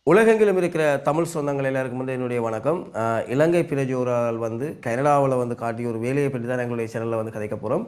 உலகெங்கிலும் இருக்கிற தமிழ் சொந்தங்கள் எல்லாருக்கும் வந்து என்னுடைய வணக்கம். இலங்கை பிரஜோரால் வந்து கனடாவில் வந்து காட்டிய ஒரு வேலையை பற்றி தான் எங்களுடைய சேனலில் வந்து கதைக்க போகிறோம்.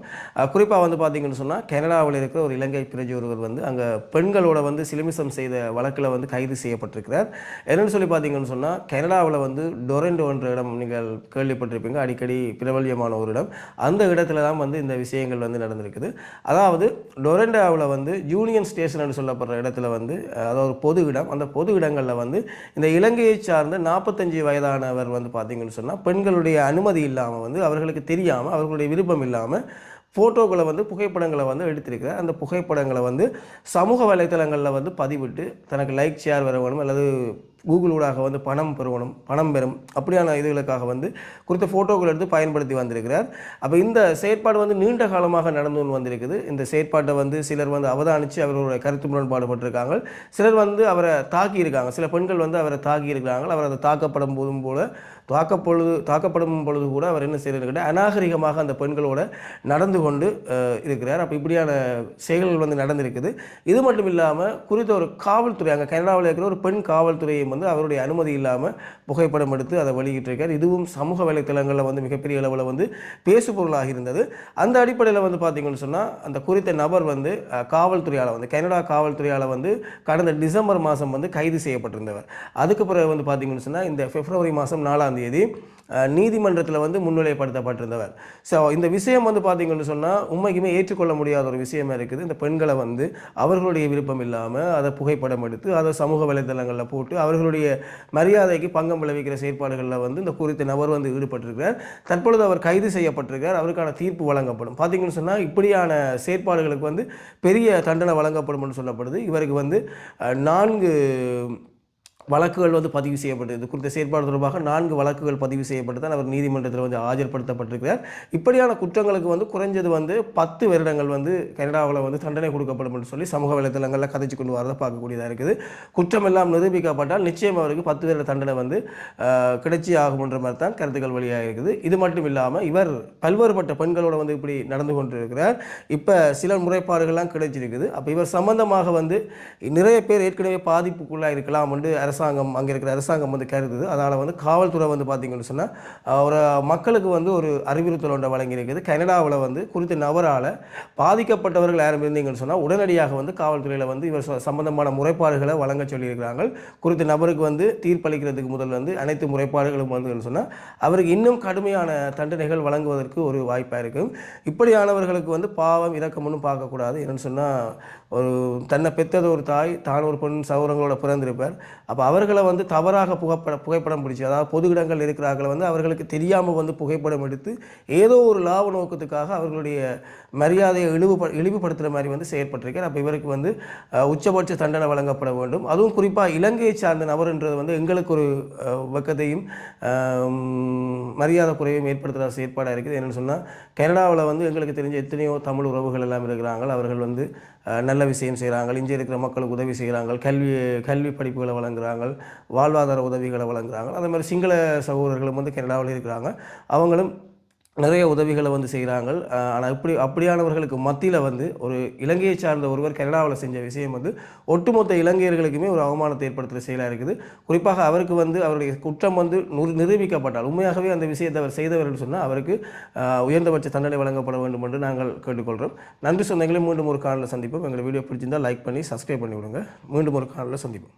குறிப்பாக வந்து பார்த்தீங்கன்னு சொன்னால் கனடாவில் இருக்கிற ஒரு இலங்கை பிரஜை ஒருவர் வந்து அங்கே பெண்களோட வந்து சிலுமிசம் செய்த வழக்கில் வந்து கைது செய்யப்பட்டிருக்கிறார். என்னென்னு சொல்லி பார்த்தீங்கன்னு சொன்னால் கனடாவில் வந்து டொரண்டோ என்ற இடம் நீங்கள் கேள்விப்பட்டிருப்பீங்க, அடிக்கடி பிரபல்யமான ஒரு இடம். அந்த இடத்துல தான் வந்து இந்த விஷயங்கள் வந்து நடந்திருக்குது. அதாவது டொரண்டோவில் வந்து யூனியன் ஸ்டேஷன் சொல்லப்படுற இடத்துல வந்து அதாவது பொது இடம், அந்த பொது இடங்கள் வந்து இந்த இலங்கையை சார்ந்த 45 வயதானவர் வந்து பார்த்தீங்கன்னு சொன்னால் பெண்களுடைய அனுமதி இல்லாமல் வந்து அவர்களுக்கு தெரியாமல் அவர்களுடைய விருப்பம் இல்லாமல் ஃபோட்டோக்களை வந்து புகைப்படங்களை வந்து எடுத்திருக்கிறார். அந்த புகைப்படங்களை வந்து சமூக வலைத்தளங்களில் வந்து பதிவிட்டு தனக்கு லைக் ஷேர் வர வேணும் அல்லது கூகுள் ஊடாக வந்து பணம் பெறும் அப்படியான இதுகளுக்காக வந்து குறித்த ஃபோட்டோக்கள் எடுத்து பயன்படுத்தி வந்திருக்கிறார். அப்போ இந்த செயற்பாடு வந்து நீண்ட காலமாக நடந்து வந்திருக்குது. இந்த செயற்பாட்டை வந்து சிலர் வந்து அவதானித்து அவர்களுடைய கருத்து முரண்பாடுபட்டிருக்காங்க. சிலர் வந்து அவரை தாக்கியிருக்காங்க. சில பெண்கள் வந்து அவரை தாக்கியிருக்கிறாங்க. அவர் அதை தாக்கப்படும் போதும் போல தாக்கப்படும் பொழுது கூட அவர் என்ன செய்கிறார், அநாகரிகமாக அந்த பெண்களோட நடந்து கொண்டு இருக்கிறார். அப்போ இப்படியான செயல்கள் வந்து நடந்திருக்குது. இது மட்டும் இல்லாமல் குறித்த ஒரு காவல்துறை அங்கே கனடாவில் இருக்கிற ஒரு பெண் காவல்துறையை வந்து அவருடைய அனுமதி இல்லாமல் புகைப்படம் எடுத்து அதை வெளியிட்டிருக்கார். இதுவும் சமூக வலைத்தளங்களில் வந்து மிகப்பெரிய அளவில் வந்து பேசுபொருளாக இருந்தது. அந்த அடிப்படையில் வந்து பார்த்தீங்கன்னு சொன்னால் அந்த குறித்த நபர் வந்து காவல்துறையால் வந்து கனடா காவல்துறையால் வந்து கடந்த டிசம்பர் மாதம் வந்து கைது செய்யப்பட்டிருந்தவர். அதுக்கு பிறகு வந்து பார்த்தீங்கன்னு சொன்னால் இந்த பிப்ரவரி மாதம் 4ஆம் தேதி நீதிமன்றத்தில் வந்து முன்னிலைப்படுத்தப்பட்டிருந்தவர். ஸோ இந்த விஷயம் வந்து பார்த்தீங்கன்னு சொன்னால் உண்மைக்குமே ஏற்றுக்கொள்ள முடியாத ஒரு விஷயமா இருக்குது. இந்த பெண்களை வந்து அவர்களுடைய விருப்பம் இல்லாமல் அதை புகைப்படம் எடுத்து அதை சமூக வலைதளங்களில் போட்டு அவர்களுடைய மரியாதைக்கு பங்கம் விளைவிக்கிற செயற்பாடுகளில் வந்து இந்த குறித்த நபர் வந்து ஈடுபட்டிருக்கிறார். தற்பொழுது அவர் கைது செய்யப்பட்டிருக்கிறார். அவருக்கான தீர்ப்பு வழங்கப்படும். பார்த்தீங்கன்னு சொன்னால் இப்படியான செயற்பாடுகளுக்கு வந்து பெரிய தண்டனை வழங்கப்படும் சொல்லப்படுது. இவருக்கு வந்து 4 வழக்குகள் வந்து பதிவு செய்யப்பட்டது. இது குறித்த செயற்பாடு தொடர்பாக 4 வழக்குகள் பதிவு செய்யப்பட்டு தான் அவர் நீதிமன்றத்தில் வந்து ஆஜர்படுத்தப்பட்டிருக்கிறார். இப்படியான குற்றங்களுக்கு வந்து குறைஞ்சது வந்து 10 வருடங்கள் வந்து கனடாவில் வந்து தண்டனை கொடுக்கப்படும் என்று சொல்லி சமூக வலைத்தளங்களில் கதைச்சு கொண்டு வரதை பார்க்கக்கூடியதாக இருக்குது. குற்றம் எல்லாம் நிரூபிக்கப்பட்டால் நிச்சயம் அவருக்கு 10 வருட தண்டனை வந்து கிடைச்சி ஆகும்ன்ற மாதிரி தான் கருத்துக்கள் வழியாக இருக்குது. இது மட்டும் இல்லாமல் இவர் பல்வேறுபட்ட பெண்களோட வந்து இப்படி நடந்து கொண்டிருக்கிறார். இப்போ சில முறைப்பாடுகள்லாம் கிடைச்சிருக்குது. அப்போ இவர் சம்பந்தமாக வந்து நிறைய பேர் ஏற்கனவே பாதிப்புக்குள்ளாக இருக்கலாம் என்று அங்கே இருக்கிற அரசாங்கம் வந்து கருதுது. அதனால் வந்து காவல்துறை வந்து பார்த்தீங்கன்னு சொன்னால் ஒரு மக்களுக்கு வந்து ஒரு அறிவுறுத்தல் ஒன்றை வழங்கியிருக்குது. கனடாவில் வந்து குறித்த நபரால் பாதிக்கப்பட்டவர்கள் யாரும் இருந்தீங்கன்னு சொன்னால் உடனடியாக வந்து காவல்துறையில் வந்து இவர் சம்பந்தமான முறைப்பாடுகளை வழங்க சொல்லியிருக்கிறாங்க. குறித்த நபருக்கு வந்து தீர்ப்பளிக்கிறதுக்கு முதல் வந்து அனைத்து முறைப்பாடுகளும் வந்து சொன்னால் அவருக்கு இன்னும் கடுமையான தண்டனைகள் வழங்குவதற்கு ஒரு வாய்ப்பாக இருக்கும். இப்படியானவர்களுக்கு வந்து பாவம் இரக்கம் ஒன்றும் பார்க்கக்கூடாது. என்னென்னு சொன்னால் ஒரு தன்னை பெற்றது ஒரு தாய், தான் ஒரு பெண் சௌரங்களோட பிறந்திருப்பார். அப்போ அவர்களை வந்து தவறாக புகைப்படம் பிடிச்சி, அதாவது பொது இடங்கள் இருக்கிறார்கள் வந்து அவர்களுக்கு தெரியாமல் வந்து புகைப்படம் எடுத்து ஏதோ ஒரு லாப நோக்கத்துக்காக அவர்களுடைய மரியாதையை இழிவுபடுத்துகிற மாதிரி வந்து செயற்பட்டிருக்கார். அப்போ இவருக்கு வந்து உச்சபட்ச தண்டனை வழங்கப்பட வேண்டும். அதுவும் குறிப்பாக இலங்கையை சார்ந்த நபர்ன்றது வந்து எங்களுக்கு ஒரு வெக்கத்தையும் மரியாதை குறைவையும் ஏற்படுத்துகிற செயற்பாடாக இருக்குது. என்னென்னு சொன்னால் கனடாவில் வந்து எங்களுக்கு தெரிஞ்ச எத்தனையோ தமிழ் உறவுகள் எல்லாம் இருக்கிறாங்க. அவர்கள் வந்து நல்ல விஷயம் செய்கிறாங்க, இங்கே இருக்கிற மக்களுக்கு உதவி செய்கிறாங்க, கல்வி படிப்புகளை வழங்குகிறாங்க, வாழ்வாதார உதவிகளை வழங்குகிறாங்க. அதே மாதிரி சிங்கள சகோதரர்களும் வந்து கனடாவில் இருக்கிறாங்க. அவங்களும் நிறைய உதவிகளை வந்து செய்கிறாங்க. ஆனால் அப்படியானவர்களுக்கு மத்தியில் வந்து ஒரு இலங்கையை சார்ந்த ஒருவர் கனடாவில் செஞ்ச விஷயம் வந்து ஒட்டுமொத்த இலங்கையர்களுக்குமே ஒரு அவமானத்தை ஏற்படுத்துகிற செயலாக இருக்குது. குறிப்பாக அவருக்கு வந்து அவருடைய குற்றம் வந்து நிரூபிக்கப்பட்டால் உண்மையாகவே அந்த விஷயத்தை அவர் செய்தவர் சொன்னால் அவருக்கு உயர்ந்தபட்ச தண்டனை வழங்கப்பட வேண்டும் என்று நாங்கள் கேட்டுக்கொள்கிறோம். நன்றி சொந்தங்களே, மீண்டும் ஒரு காணொலியில் சந்திப்போம். எங்களை வீடியோ பிடிச்சிருந்தால் லைக் பண்ணி சப்ஸ்கிரைப் பண்ணி விடுங்க. மீண்டும் ஒரு காணொலியில் சந்திப்போம்.